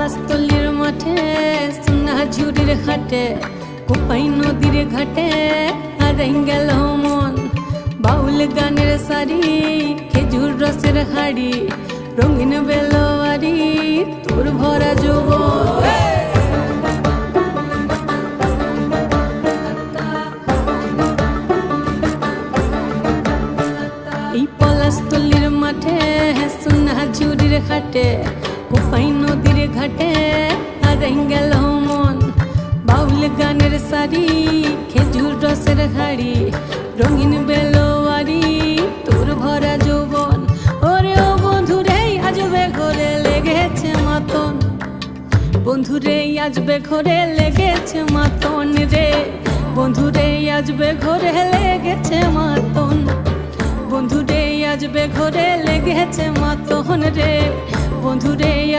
পলাশতলির মাঠে সোনা ঝুড়ির ঘাটে কোপাই নদীর ঘাটে হারাই গেল মন বাউল গানের সারি খেজুর রসের হাড়ি রঙিন বেলোয়ারি তোর ভরা যৌবন এই পলাশতলির মাঠে সোনা ঝুড়ির ঘাটে কোপাই নদীর ঘাটে হারাই গেল মন বাউল গানের সারি খেজুর রসের হাড়ি রঙিন বেলোয়ারি তোর ভরা যৌবন ওরে ও বন্ধুরে আজবে ঘরে লেগেছে মাতন বন্ধুরে আজবে ঘরে লেগেছে মাতন রে বন্ধুরে আজবে ঘরে লেগেছে মাতন বন্ধুরে আজবে ঘরে লেগেছে মাতন রে বন্ধুরে